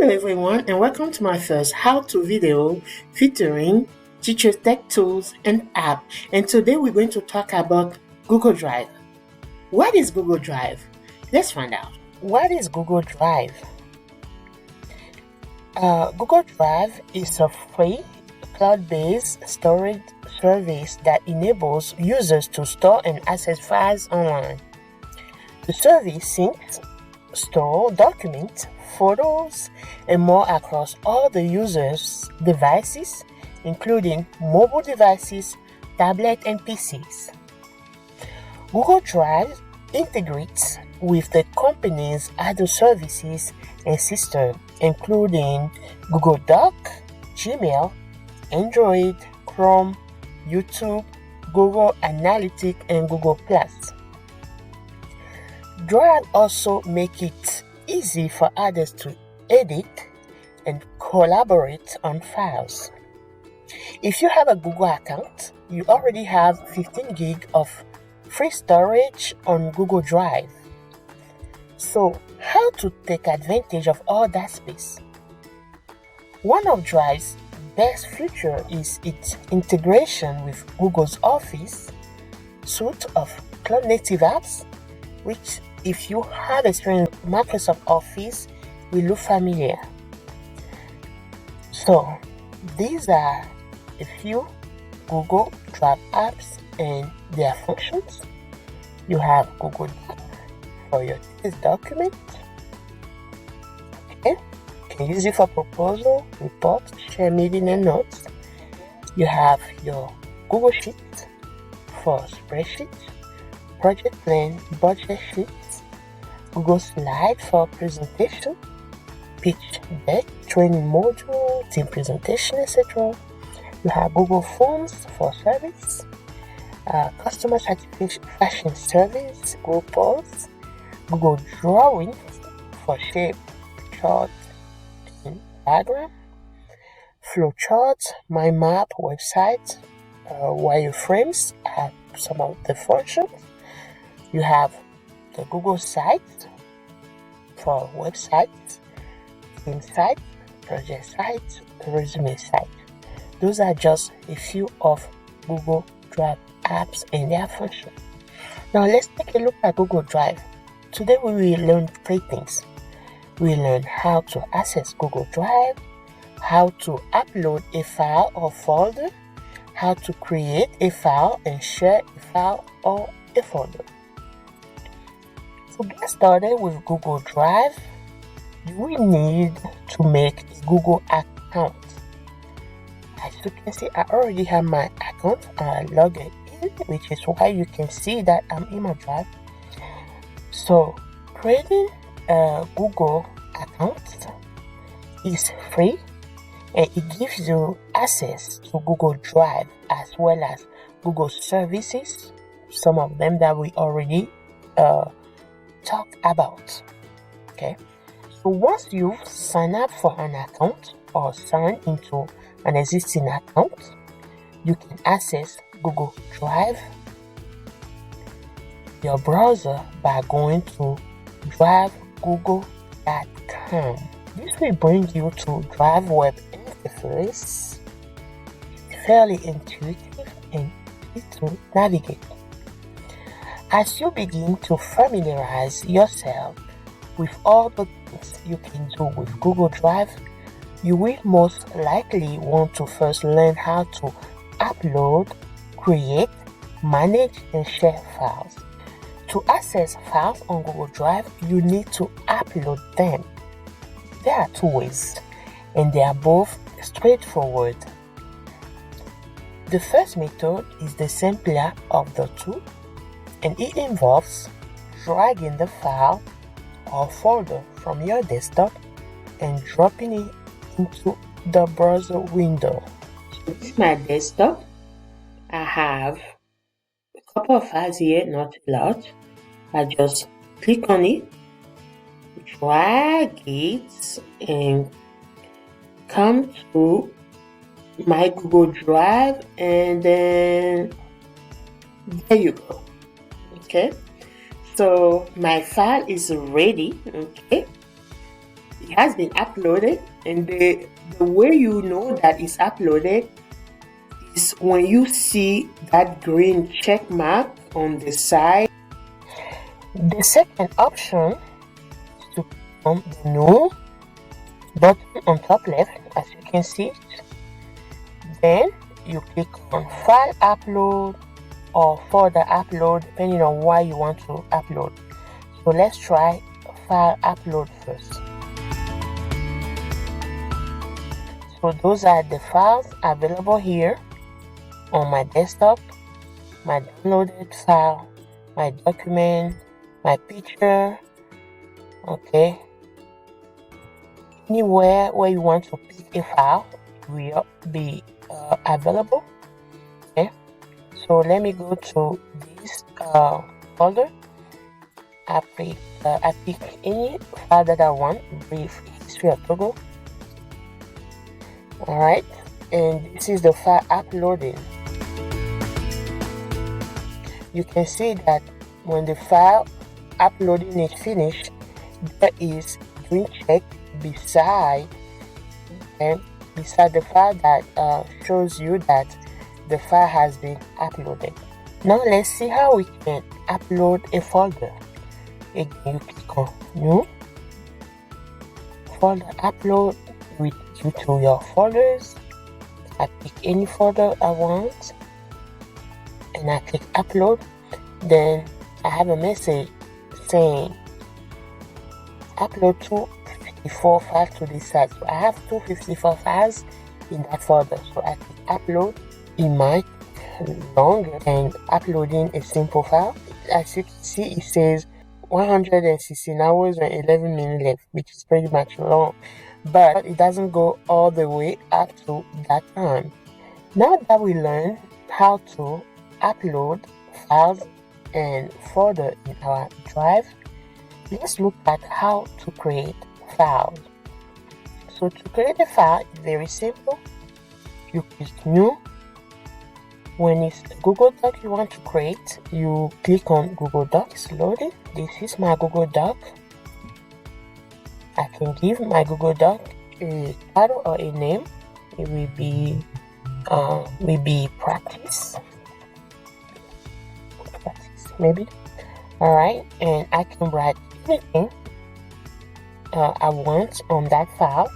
Hello everyone and welcome to my first how-to video featuring Teacher Tech Tools and app. And today we're going to talk about Google Drive. What is Google Drive? Let's find out. What is Google Drive? Google Drive is a free cloud-based storage service that enables users to store and access files online. The service syncs, store documents, photos, and more across all the user's devices, including mobile devices, tablets, and PCs. Google Drive integrates with the company's other services and systems, including Google Doc, Gmail, Android, Chrome, YouTube, Google Analytics, and Google+. Drive also makes it easy for others to edit and collaborate on files. If you have a Google account, you already have 15 gig of free storage on Google Drive. So, how to take advantage of all that space? One of Drive's best features is its integration with Google's Office suite of cloud-native apps, which, if you have experience with Microsoft Office, will look familiar. So, these are a few Google Drive apps and their functions. You have Google Doc for your text document. Okay. You can use it for proposal, reports, share meeting, and notes. You have your Google Sheet for spreadsheets, project plan, budget sheets, Google Slide for presentation, pitch deck, training module, team presentation, etc. You have Google Forms for service, customer satisfaction service, Google Posts, Google Drawings for shape, chart, and diagram, flowcharts, My Map website, wireframes are some of the functions. You have the Google site for websites, team site, project site, resume site. Those are just a few of Google Drive apps and their functions. Now let's take a look at Google Drive. Today we will learn 3 things. We will learn how to access Google Drive, how to upload a file or folder, how to create a file and share a file or a folder. To get started with Google Drive, you will need to make a Google account. As you can see, I already have my account. I logged in, which is why you can see that I'm in my Drive. So, creating a Google account is free and it gives you access to Google Drive as well as Google services, some of them that we already talk about. Okay, so once you sign up for an account or sign into an existing account, you can access Google Drive your browser by going to drivegoogle.com. This will bring you to Drive web interface. It's fairly intuitive and easy to navigate. As you begin to familiarize yourself with all the things you can do with Google Drive, you will most likely want to first learn how to upload, create, manage, and share files. To access files on Google Drive, you need to upload them. There are 2 ways, and they are both straightforward. The first method is the simpler of the 2, and it involves dragging the file or folder from your desktop and dropping it into the browser window. So this is my desktop. I have a couple of files here, not a lot. I just click on it, drag it, and come to my Google Drive, and then there you go. Okay, so my file is ready. Okay, it has been uploaded, and the way you know that it's uploaded is when you see that green check mark on the side. The second option is to click on the new button on top left, as you can see. Then you click on file upload or folder upload, depending on why you want to upload. So let's try file upload first. So those are the files available here on my desktop: my downloaded file, my document, my picture. Okay, anywhere where you want to pick a file will be available. Okay, so let me go to this folder. I pick any file that I want: brief history of Togo. Alright, and this is the file uploading. You can see that when the file uploading is finished, there is green check beside the file that shows you that the file has been uploaded. Now let's see how we can upload a folder. Again, you click on new folder upload, with you to your folders. I pick any folder I want and I click upload. Then I have a message saying upload 254 files to this site. So I have 254 files in that folder. So I click upload. It might longer than uploading a simple file. As you can see, it says 116 hours and 11 minutes left, which is pretty much long, but it doesn't go all the way up to that time. Now that we learned how to upload files and folder in our drive, let's look at how to create files. So to create a file is very simple. You click new. When it's a Google Doc you want to create, you click on Google Docs loading. This is my Google Doc. I can give my Google Doc a title or a name. It will be practice maybe. Alright, and I can write anything I want on that file.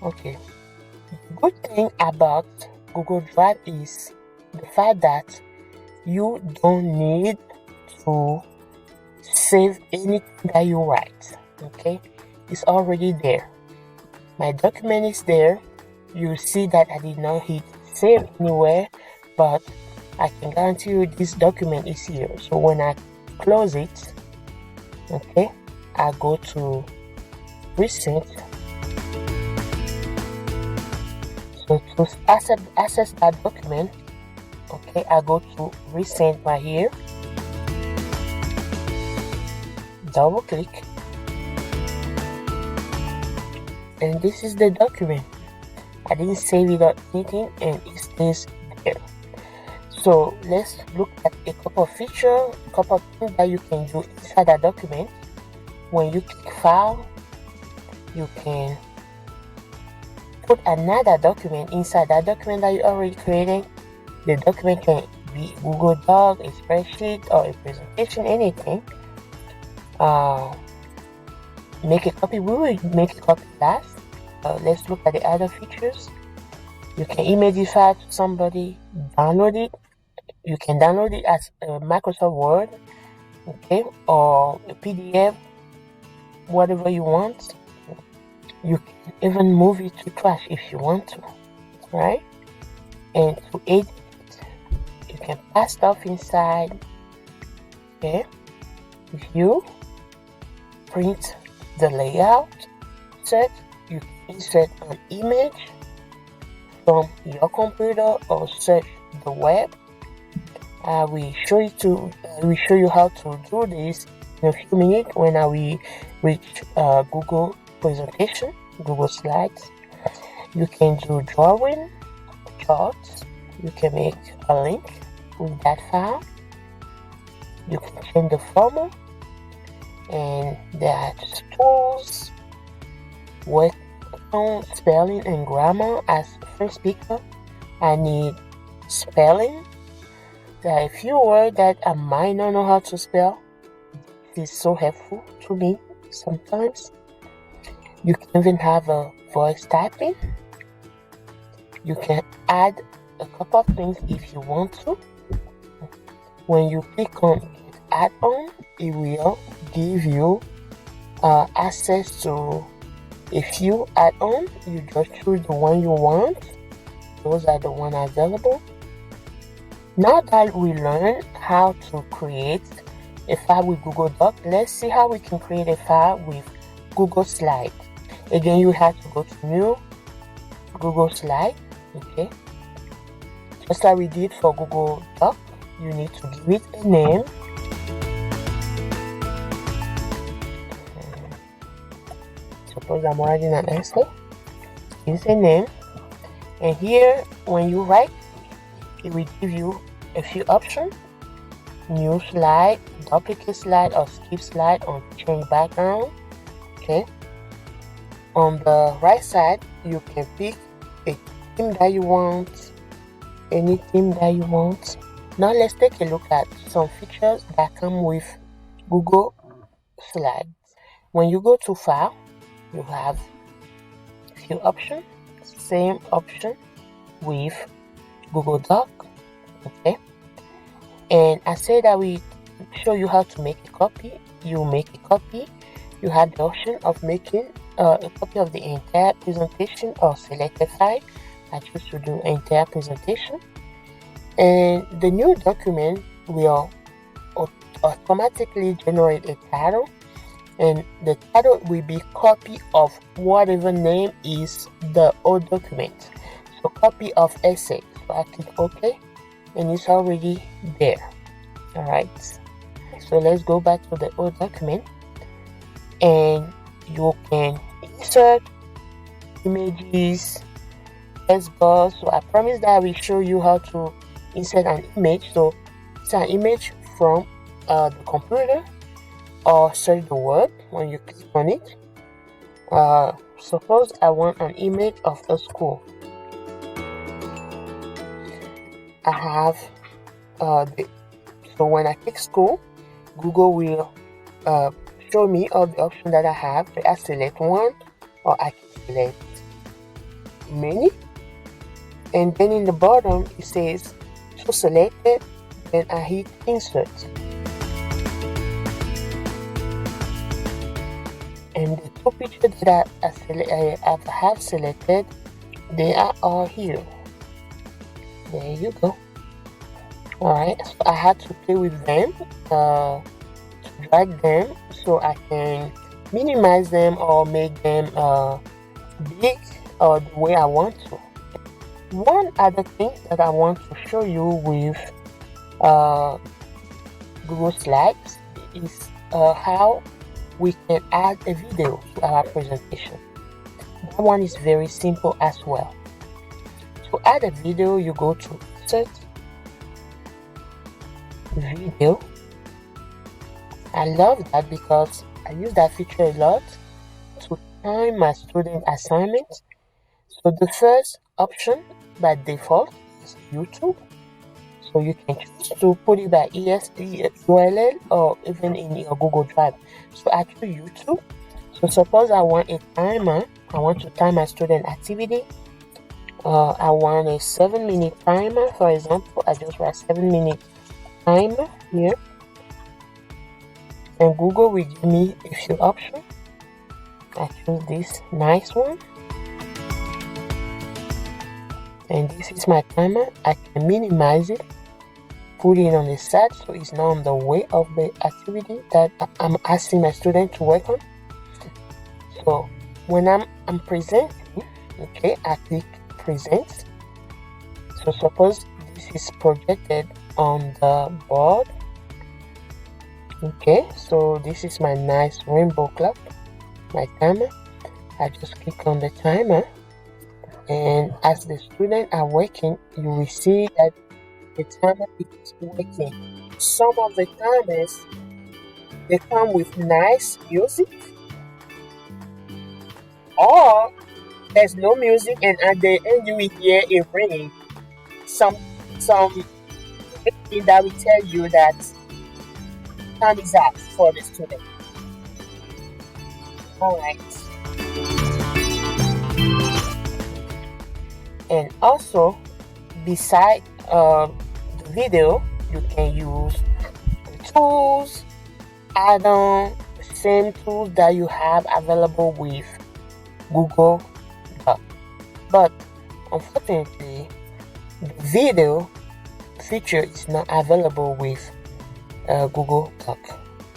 Okay, the good thing about Google Drive is the fact that you don't need to save anything that you write. Okay, it's already there. My document is there. You see that I did not hit save anywhere, but I can guarantee you this document is here. So when I close it, okay, I go to recent. So to access that document, okay, I go to recent right here, double click, and this is the document. I didn't save it or anything, and it stays there. So let's look at a couple of features, a couple of things that you can do inside that document. When you click file, you can put another document inside that document that you already created. The document can be Google Doc, a spreadsheet, or a presentation, anything. Make a copy. We will make a copy last. Let's look at the other features. You can image the file to somebody, download it. You can download it as a Microsoft Word, okay, or a PDF, whatever you want. You can even move it to trash if you want to, right? And to edit, you can pass stuff inside. Okay, view, print the layout, set. You can insert an image from your computer or search the web. We show you how to do this in a few minutes when we reach Google presentation, Google Slides. You can do drawing, charts. You can make a link with that file. You can change the format, and there are tools, word count, spelling, and grammar. As a first speaker, I need spelling. There are a few words that I might not know how to spell. This is so helpful to me sometimes. You can even have a voice typing. You can add a couple of things if you want to. When you click on Get Add-on, it will give you access to a few add-ons. You just choose the one you want. Those are the ones available. Now that we learned how to create a file with Google Docs, let's see how we can create a file with Google Slide. Again, you have to go to New, Google Slide, okay? Just like we did for Google Docs, you need to give it a name. Suppose I'm writing an essay. Use a name. And here, when you write, it will give you a few options. New slide, duplicate slide, or skip slide, or change background. Okay. On the right side, you can pick a theme that you want, any theme that you want. Now let's take a look at some features that come with Google Slides. When you go to File, you have a few options. Same option with Google Doc. Okay. And I say that we show you how to make a copy. You make a copy. You have the option of making a copy of the entire presentation or selected file. I choose to do entire presentation. And the new document will automatically generate a title, and the title will be copy of whatever name is the old document. So copy of essay. So I click OK, and it's already there. Alright, so let's go back to the old document, and you can insert images, text box. So I promise that I will show you how to insert an image. So it's an image from the computer, or search the word when you click on it. Suppose I want an image of a school. I have so when I click school, Google will show me all the options that I have. I select one, or I can select many, and then in the bottom it says to select it. Then I hit insert, and the two pictures that I have selected, they are all here. There you go. Alright, so I had to play with them, to drag them so I can minimize them or make them big or the way I want to. One other thing that I want to show you with Google Slides is how we can add a video to our presentation. That one is very simple as well. To add a video, you go to Insert, Video. I love that because I use that feature a lot to time my student assignments. So the first option by default is YouTube. So you can choose to put it by URL or even in your Google Drive. So I choose YouTube. So suppose I want a timer. I want to time my student activity. I want a 7-minute timer, for example. I just write 7-minute timer here, and Google will give me a few options. I choose this nice one, and this is my timer. I can minimize it, put it on the side so it's not on the way of the activity that I'm asking my student to work on. So when I'm presenting, okay, I click present. So suppose this is projected on the board. Okay, so this is my nice rainbow clock, my timer. I just click on the timer, And as the students are working, you will see that the timer is working. Some of the timers, they come with nice music, or there's no music, and at the end you will hear a ring. Some thing that will tell you that time is up for the student. All right. And also, beside the video, you can use tools, add-on, same tools that you have available with Google Doc. But unfortunately, the video feature is not available with Google Doc.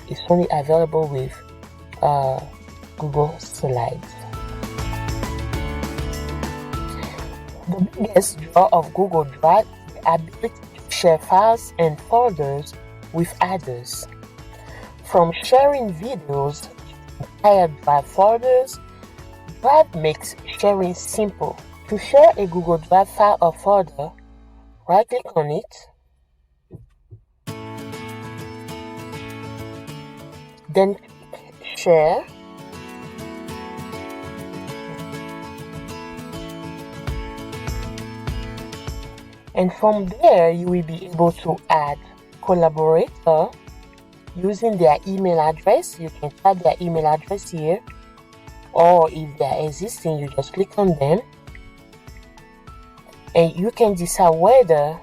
It's only available with Google Slides. The biggest draw of Google Drive is the ability to share files and folders with others. From sharing videos to entire Drive folders, Drive makes sharing simple. To share a Google Drive file or folder, right-click on it, then click Share, and from there you will be able to add collaborator using their email address. You can type their email address here, or if they are existing, you just click on them, and you can decide whether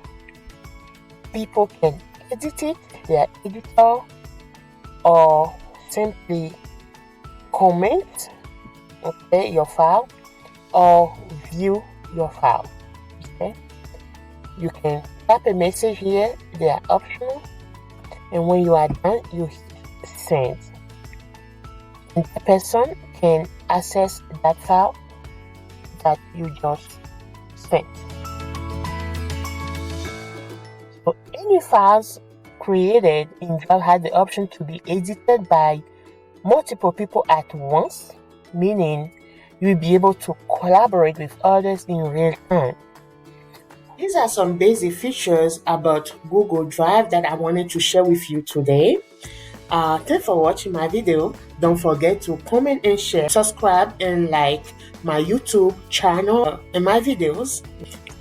people can edit it, their editor, or simply comment, okay, your file, or view your file. Okay, you can type a message here, they are optional, and when you are done, you hit send, and the person can access that file that you just sent. So any files created in Drive have the option to be edited by multiple people at once, meaning you will be able to collaborate with others in real time. These are some basic features about Google Drive that I wanted to share with you today. Thanks for watching my video. Don't forget to comment and share, subscribe and like my YouTube channel and my videos,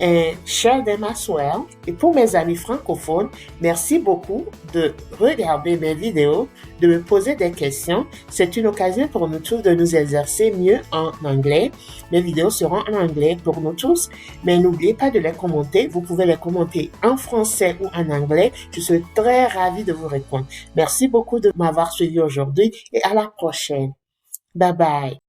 and share them as well. Et pour mes amis francophones, merci beaucoup de regarder mes vidéos, de me poser des questions. C'est une occasion pour nous tous de nous exercer mieux en anglais. Mes vidéos seront en anglais pour nous tous, mais n'oubliez pas de les commenter. Vous pouvez les commenter en français ou en anglais. Je serai très ravie de vous répondre. Merci beaucoup de m'avoir suivi aujourd'hui et à la prochaine. Bye bye.